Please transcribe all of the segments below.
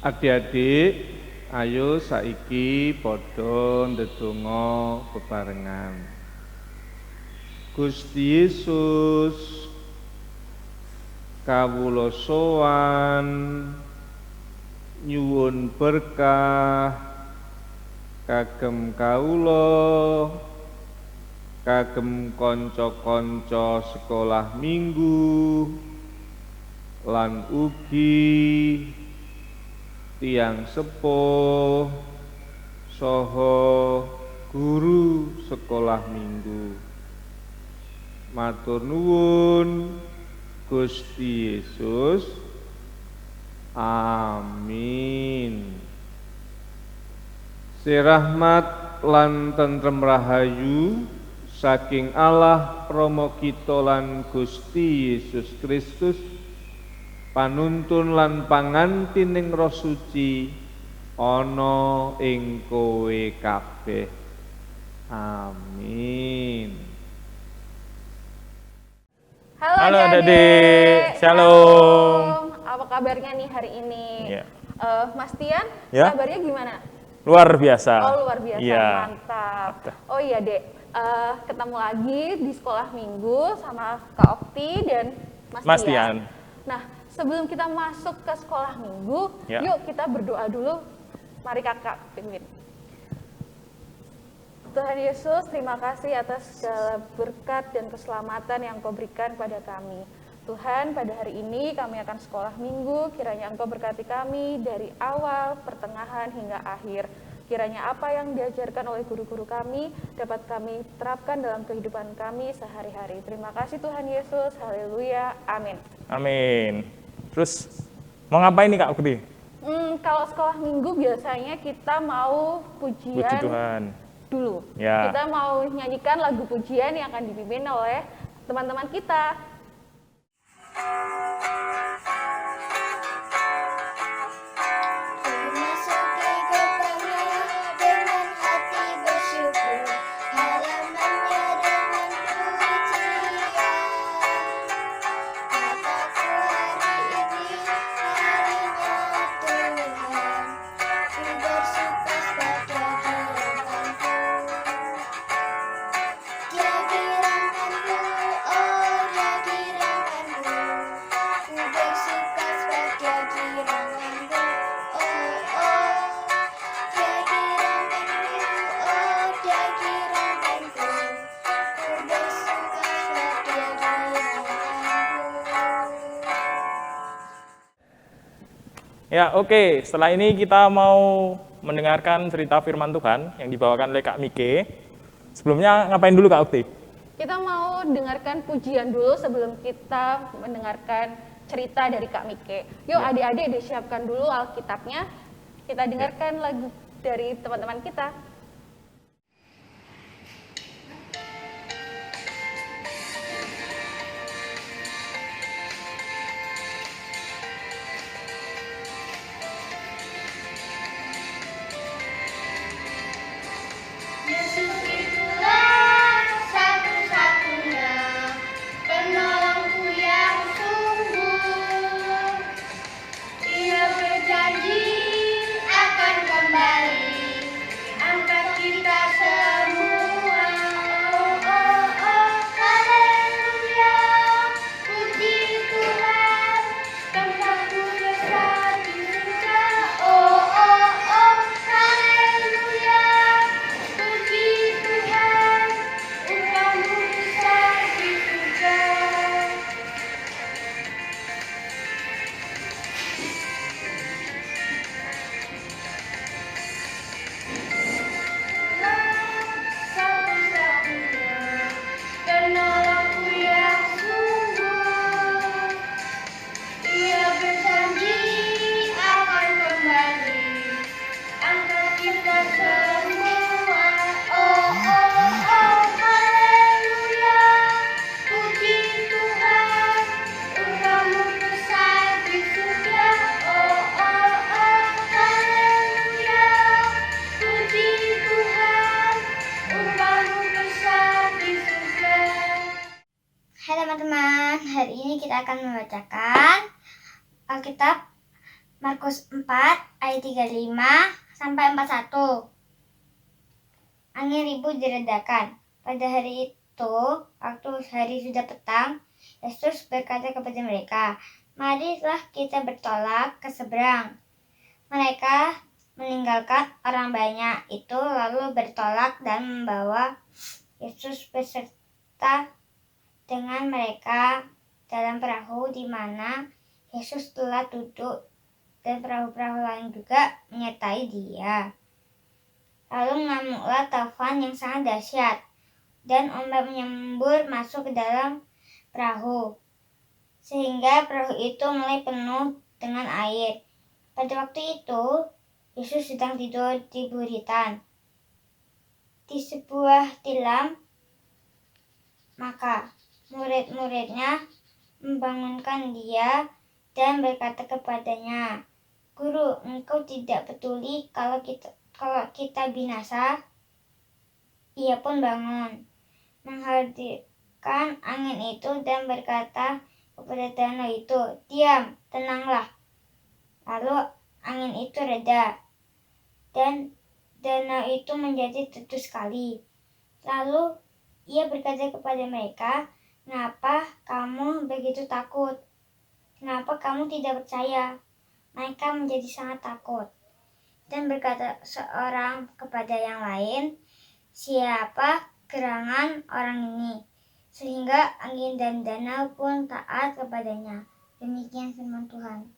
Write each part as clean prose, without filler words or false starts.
Adik-adik, ayo saiki padha ndedonga bebarengan. Gusti Yesus, kawula sowan nyuwun berkah kagem kawula, kagem kanca-kanca sekolah minggu lan ugi tiyang sepuh saha guru sekolah minggu. Matur nuwun Gusti Yesus. Amin. Sirahmat lan tentrem rahayu saking Allah Rama kita lan Gusti Yesus Kristus, panuntun lan pangantining Roh Suci ana ing kowe kabeh. Amin. Halo Adik, Shalom. Apa kabarnya nih hari ini? Ya. Mas Tian, Ya. kabarnya gimana? Luar biasa. Oh luar biasa, Iya. mantap. Oh iya Dek, ketemu lagi di sekolah minggu sama Kak Okti dan Mas Tian. Nah, sebelum kita masuk ke sekolah minggu, Ya. yuk kita berdoa dulu. Mari Kakak pimpin. Tuhan Yesus, terima kasih atas segala berkat dan keselamatan yang Kau berikan pada kami. Tuhan, pada hari ini kami akan sekolah minggu, kiranya Engkau berkati kami dari awal, pertengahan, hingga akhir. Kiranya apa yang diajarkan oleh guru-guru kami dapat kami terapkan dalam kehidupan kami sehari-hari. Terima kasih Tuhan Yesus, haleluya, amin. Amin. Terus mau ngapain nih Kak Ukti? Kalau sekolah minggu biasanya kita mau Puji pujian Tuhan. dulu. Ya. Kita mau nyanyikan lagu pujian yang akan dipimpin oleh teman-teman kita. Memasuki gerbangnya dengan hati bersyukur, halamannya dengan pujian. Kataku hari ini harinya Tuhan, ku bersuka pada diriku. Dia dirangkanku, oh dia dirangkanku, ku bersuka pada diriku. Oh oh, dia dirangkanku, oh dia dirangkanku, ku bersuka pada diriku. Ya, oke. Setelah ini kita mau mendengarkan cerita firman Tuhan yang dibawakan oleh Kak Mike. Sebelumnya ngapain dulu Kak Ukti? Kita mau dengarkan pujian dulu sebelum kita mendengarkan cerita dari Kak Mike. Yuk Ya. adik-adik disiapkan dulu Alkitabnya. Kita dengarkan lagu dari teman-teman kita. Yesus itulah satu-satunya penolongku yang sungguh. Ia berjanji akan kembali angkat kita semua. Oh oh oh, haleluya, puji Tuhan, tempatku besar di surga. Oh oh oh, haleluya, puji Tuhan, upahmu besar di surga. Satu-satunya penolongku yang sungguh. Ia berjanji akan kembali angkat kita semua. Oh oh oh, haleluya, puji Tuhan, upahmu besar di surga. Oh oh oh, haleluya, puji Tuhan, upahmu besar di surga. Hai teman-teman, hari ini kita akan membacakan Alkitab Markus 4 ayat 35 sampai 41. Angin ribut diredakan. Pada hari itu, waktu hari sudah petang, Yesus berkata kepada mereka, "Marilah kita bertolak ke seberang." Mereka meninggalkan orang banyak itu lalu bertolak dan membawa Yesus beserta dengan mereka dalam perahu di mana Yesus telah duduk, dan perahu-perahu lain juga menyertai dia. Lalu mengamuklah taufan yang sangat dahsyat, dan ombak menyembur masuk ke dalam perahu, sehingga perahu itu mulai penuh dengan air. Pada waktu itu, Yesus sedang tidur di buritan di sebuah tilam. Maka murid-muridnya membangunkan dia dan berkata kepadanya, "Guru, engkau tidak peduli kalau kita binasa?" Ia pun bangun, menghentikan angin itu dan berkata kepada danau itu, "Diam, tenanglah." Lalu angin itu reda dan danau itu menjadi teduh sekali. Lalu ia berkata kepada mereka, "Kenapa kamu begitu takut? Kenapa kamu tidak percaya?" Mereka menjadi sangat takut dan berkata seorang kepada yang lain, "Siapa gerangan orang ini, sehingga angin dan danau pun taat kepadanya?" Demikian firman Tuhan.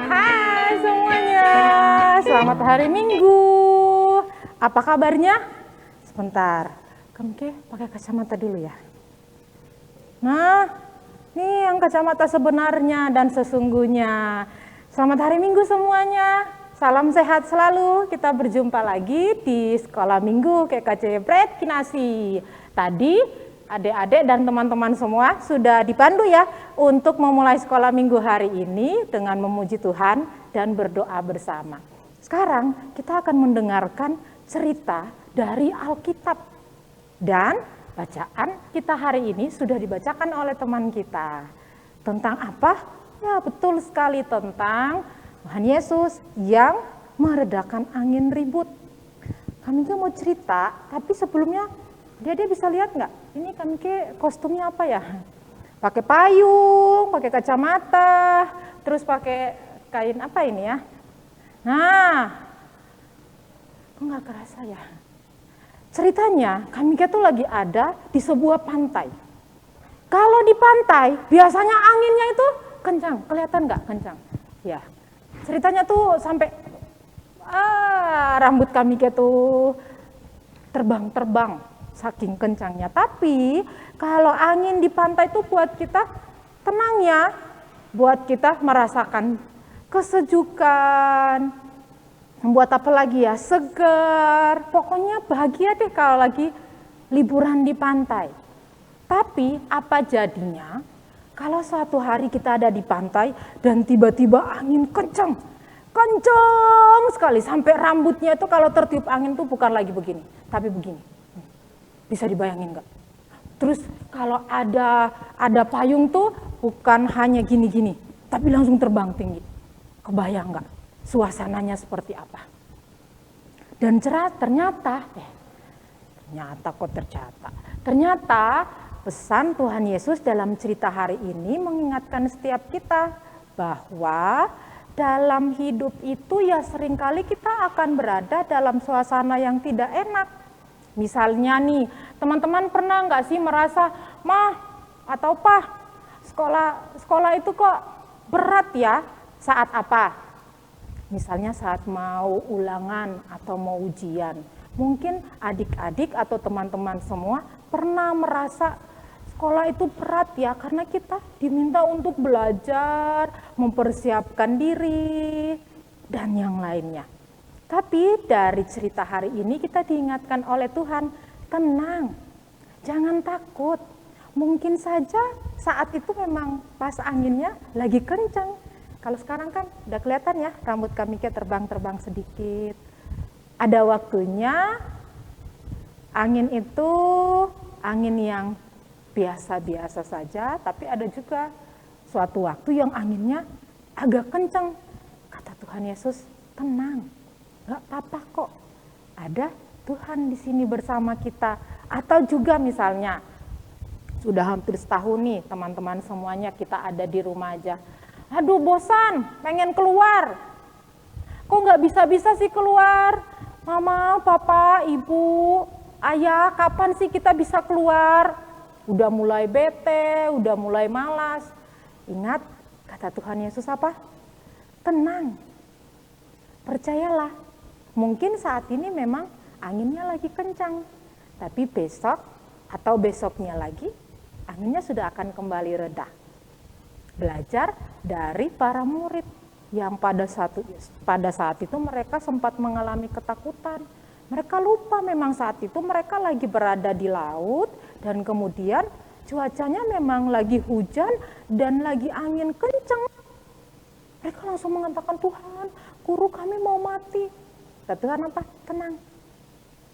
Hai semuanya, selamat hari Minggu. Apa kabarnya? Sebentar, Kemke pakai kacamata dulu ya. Nah, nih yang kacamata sebenarnya dan sesungguhnya. Selamat hari Minggu semuanya. Salam sehat selalu. Kita berjumpa lagi di Sekolah Minggu KKJ Pret Kinasi. Tadi adik-adik dan teman-teman semua sudah dipandu ya untuk memulai sekolah minggu hari ini dengan memuji Tuhan dan berdoa bersama. Sekarang kita akan mendengarkan cerita dari Alkitab. Dan bacaan kita hari ini sudah dibacakan oleh teman kita. Tentang apa? Ya betul sekali, tentang Tuhan Yesus yang meredakan angin ribut. Kami mau cerita, tapi sebelumnya dia bisa lihat nggak? Ini kami kostumnya apa ya? Pakai payung, pakai kacamata, terus pakai kain apa ini ya? Nah, kok nggak kerasa ya? Ceritanya kami tuh lagi ada di sebuah pantai. Kalau di pantai biasanya anginnya itu kencang, kelihatan nggak kencang? Ya, ceritanya tuh sampai rambut kami tuh terbang-terbang saking kencangnya. Tapi kalau angin di pantai itu buat kita tenang ya, buat kita merasakan kesejukan, membuat apa lagi ya, segar, pokoknya bahagia deh kalau lagi liburan di pantai. Tapi apa jadinya kalau suatu hari kita ada di pantai dan tiba-tiba angin kencang sekali sampai rambutnya itu kalau tertiup angin tuh bukan lagi begini, tapi begini. Bisa dibayangin nggak? Terus kalau ada payung tuh bukan hanya gini-gini, tapi langsung terbang tinggi. Kebayang nggak suasananya seperti apa? Dan ternyata pesan Tuhan Yesus dalam cerita hari ini mengingatkan setiap kita bahwa dalam hidup itu ya seringkali kita akan berada dalam suasana yang tidak enak. Misalnya nih, teman-teman pernah nggak sih merasa, "Mah atau Pah, sekolah itu kok berat ya?" Saat apa? Misalnya saat mau ulangan atau mau ujian. Mungkin adik-adik atau teman-teman semua pernah merasa sekolah itu berat ya, karena kita diminta untuk belajar, mempersiapkan diri, dan yang lainnya. Tapi dari cerita hari ini kita diingatkan oleh Tuhan, tenang, jangan takut. Mungkin saja saat itu memang pas anginnya lagi kencang. Kalau sekarang kan udah kelihatan ya, rambut Kamike terbang-terbang sedikit. Ada waktunya angin itu angin yang biasa-biasa saja, tapi ada juga suatu waktu yang anginnya agak kencang. Kata Tuhan Yesus, tenang, gak apa-apa kok. Ada Tuhan di sini bersama kita. Atau juga misalnya, sudah hampir setahun nih teman-teman semuanya kita ada di rumah aja. Aduh bosan, pengen keluar. Kok gak bisa-bisa sih keluar? Mama, papa, ibu, ayah, kapan sih kita bisa keluar? Udah mulai bete, udah mulai malas. Ingat, kata Tuhan Yesus apa? Tenang, percayalah. Mungkin saat ini memang anginnya lagi kencang. Tapi besok atau besoknya lagi, anginnya sudah akan kembali reda. Belajar dari para murid yang pada saat itu mereka sempat mengalami ketakutan. Mereka lupa memang saat itu mereka lagi berada di laut dan kemudian cuacanya memang lagi hujan dan lagi angin kencang. Mereka langsung mengatakan, Tuhan, guru kami mau mati. Kata Tuhan apa? Tenang.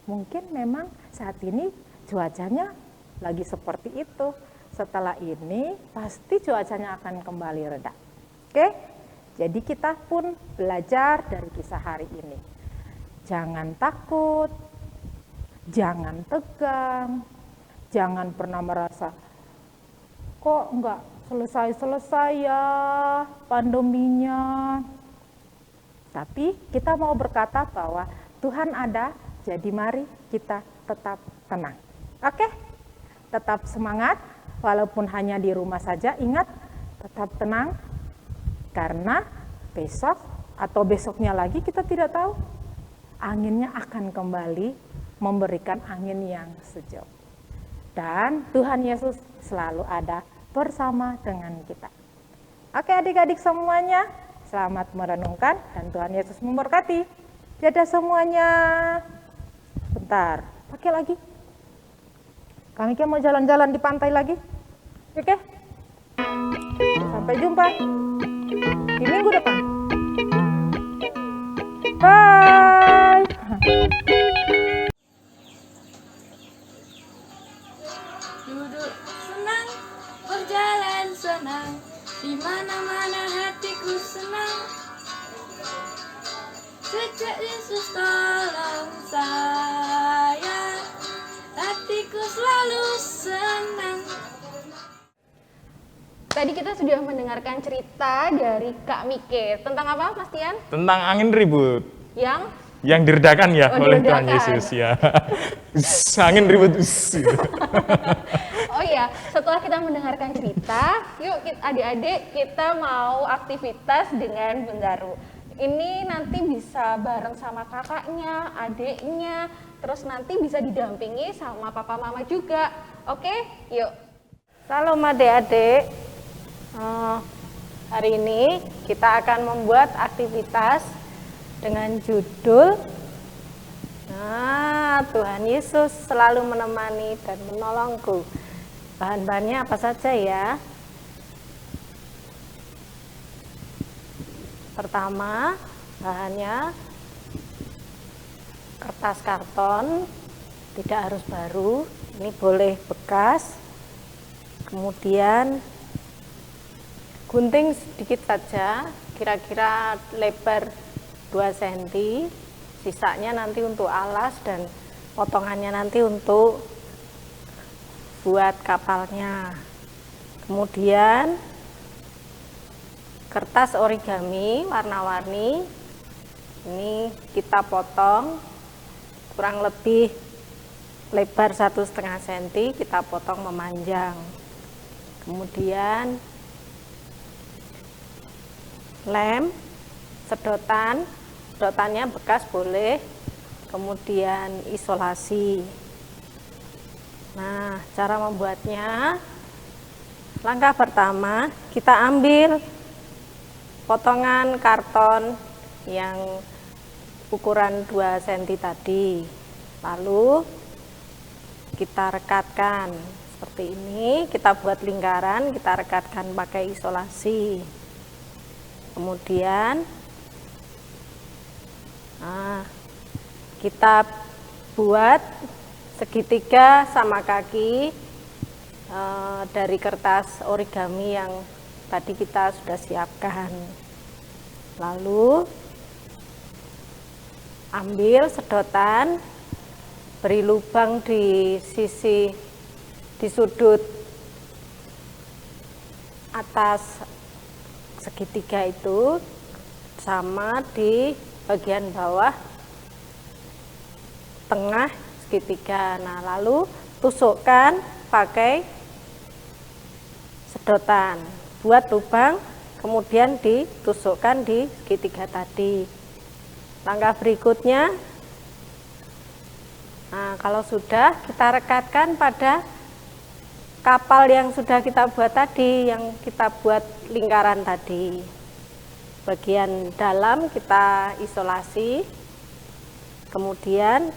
Mungkin memang saat ini cuacanya lagi seperti itu. Setelah ini pasti cuacanya akan kembali reda. Oke? Jadi kita pun belajar dari kisah hari ini. Jangan takut, jangan tegang, jangan pernah merasa, kok enggak selesai-selesai ya pandeminya. Tapi kita mau berkata bahwa Tuhan ada, jadi mari kita tetap tenang. Oke? Tetap semangat, walaupun hanya di rumah saja, ingat tetap tenang, karena besok atau besoknya lagi kita tidak tahu, anginnya akan kembali memberikan angin yang sejuk. Dan Tuhan Yesus selalu ada bersama dengan kita. Oke adik-adik semuanya, selamat merenungkan dan Tuhan Yesus memberkati. Dadah semuanya. Bentar, pakai lagi. Kami mau jalan-jalan di pantai lagi. Oke? Sampai jumpa di minggu depan. Bye. Duduk senang, berjalan senang, di mana-mana hatiku senang. Sejak Yesus tolong saya, hatiku selalu senang. Tadi kita sudah mendengarkan cerita dari Kak Mike. Tentang apa, Mas Tian? Tentang angin ribut. Yang Diredakan ya oleh Tuhan diredakan. Yesus ya. Angin ribut. Oh iya, setelah kita mendengarkan cerita, yuk adik-adik kita mau aktivitas dengan Bendaru. Ini nanti bisa bareng sama kakaknya, adiknya, terus nanti bisa didampingi sama papa mama juga. Oke, yuk. Salam adik-adik. Hari ini kita akan membuat aktivitas dengan judul Tuhan Yesus selalu menemani dan menolongku. Bahan-bahannya apa saja ya? Pertama, bahannya kertas karton, tidak harus baru, ini boleh bekas. Kemudian gunting sedikit saja, kira-kira lebar 2 cm, sisanya nanti untuk alas dan potongannya nanti untuk buat kapalnya. Kemudian kertas origami warna-warni, ini kita potong kurang lebih lebar 1,5 cm, kita potong memanjang. Kemudian lem, sedotannya bekas boleh, kemudian isolasi. Nah, cara membuatnya, langkah pertama kita ambil potongan karton yang ukuran 2 cm tadi. Lalu kita rekatkan seperti ini, kita buat lingkaran, kita rekatkan pakai isolasi. Kemudian kita buat segitiga sama kaki dari kertas origami yang tadi kita sudah siapkan. Lalu ambil sedotan, beri lubang di sudut atas segitiga itu sama di bagian bawah tengah segitiga. Nah, lalu tusukkan pakai sedotan, buat lubang, kemudian ditusukkan di segitiga tadi. Langkah berikutnya, nah kalau sudah, kita rekatkan pada kapal yang sudah kita buat tadi, yang kita buat lingkaran tadi. Bagian dalam kita isolasi, kemudian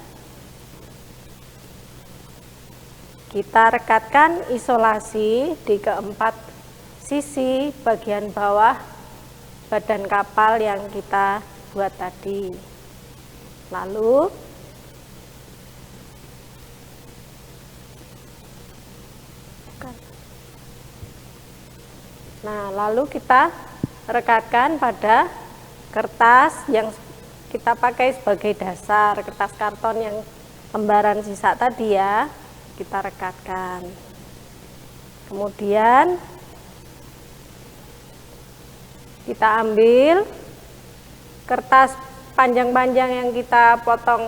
kita rekatkan isolasi di keempat sisi bagian bawah badan kapal yang kita buat tadi. Lalu kita rekatkan pada kertas yang kita pakai sebagai dasar, kertas karton yang lembaran sisa tadi ya, kita rekatkan. Kemudian kita ambil kertas panjang-panjang yang kita potong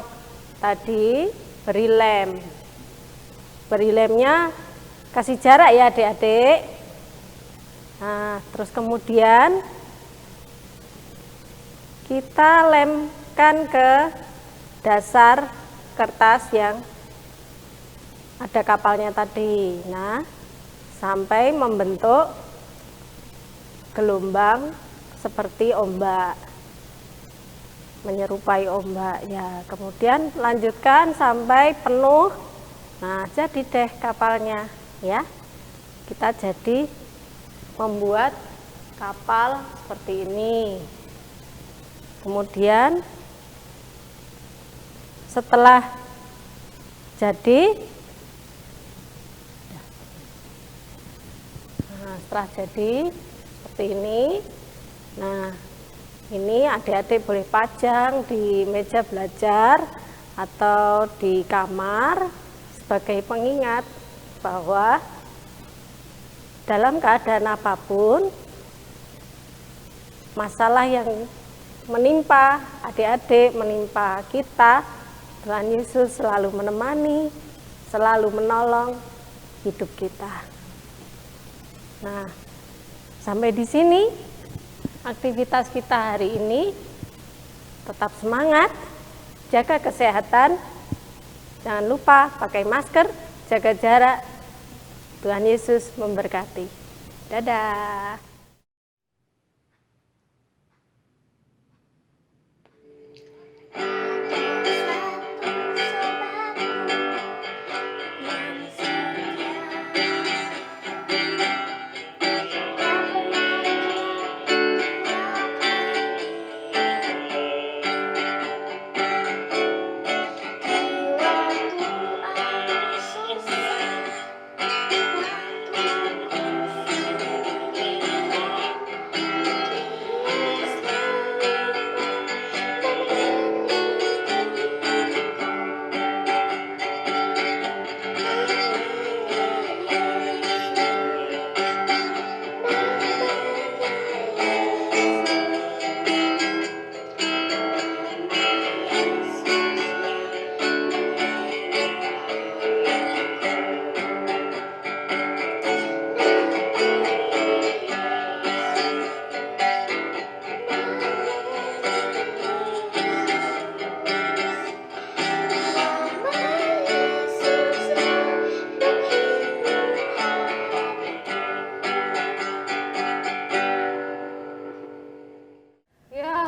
tadi, beri lem. Beri lemnya, kasih jarak ya adik-adik. Nah, terus kemudian kita lemkan ke dasar kertas yang ada kapalnya tadi. Nah, sampai membentuk gelombang seperti ombak, menyerupai ombak ya. Kemudian lanjutkan sampai penuh. Nah, jadi deh kapalnya ya. Kita jadi membuat kapal seperti ini. Kemudian setelah jadi, seperti ini. Nah, ini adik-adik boleh pajang di meja belajar atau di kamar sebagai pengingat bahwa dalam keadaan apapun, masalah yang menimpa adik-adik, menimpa kita, Tuhan Yesus selalu menemani, selalu menolong hidup kita. Nah, sampai di sini aktivitas kita hari ini. Tetap semangat, jaga kesehatan, jangan lupa pakai masker, jaga jarak. Tuhan Yesus memberkati. Dadah.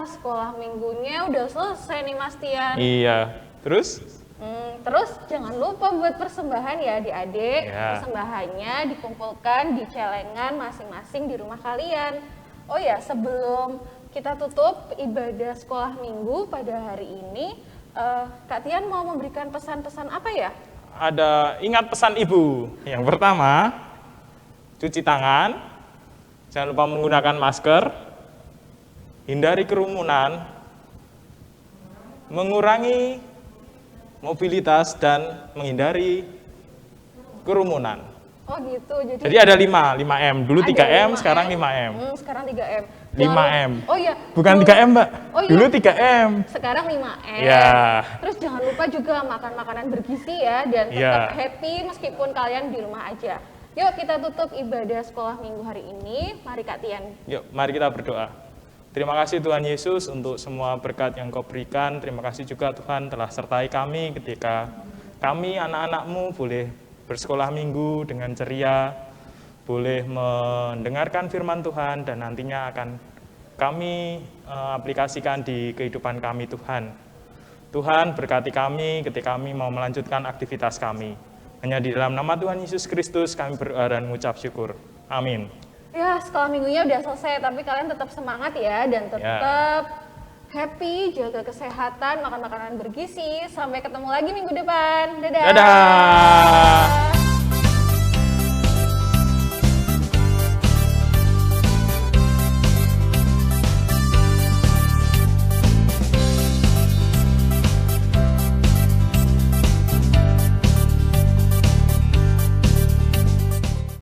sekolah minggunya udah selesai nih Mas Tian. Iya. Terus? Terus jangan lupa buat persembahan ya adik-adik. Ya. Persembahannya dikumpulkan di celengan masing-masing di rumah kalian. Oh ya, sebelum kita tutup ibadah sekolah minggu pada hari ini, Kak Tian mau memberikan pesan-pesan apa ya? Ada ingat pesan ibu. Yang pertama, cuci tangan, jangan lupa menggunakan masker, hindari kerumunan, mengurangi mobilitas dan menghindari kerumunan. Oh gitu, Jadi ada 5M. Dulu ada 3M, 5M. sekarang 5M. Sekarang 3M. 5M. Oh iya. Bukan dulu- 3M, Mbak. Oh iya. Dulu 3M. Sekarang 5M. Ya. Terus jangan lupa juga makan makanan bergizi ya dan tetap Ya. happy meskipun kalian di rumah aja. Yuk kita tutup ibadah sekolah minggu hari ini. Mari Kak Tian. Yuk, mari kita berdoa. Terima kasih Tuhan Yesus untuk semua berkat yang Kau berikan. Terima kasih juga Tuhan telah sertai kami ketika kami anak-anak-Mu boleh bersekolah minggu dengan ceria, boleh mendengarkan firman Tuhan dan nantinya akan kami aplikasikan di kehidupan kami Tuhan. Tuhan berkati kami ketika kami mau melanjutkan aktivitas kami. Hanya di dalam nama Tuhan Yesus Kristus kami berdoa dan mengucap syukur. Amin. Ya sekolah minggunya udah selesai tapi kalian tetap semangat ya dan tetap happy, jaga kesehatan, makan makanan bergizi. Sampai ketemu lagi minggu depan. Dadah. Dadah.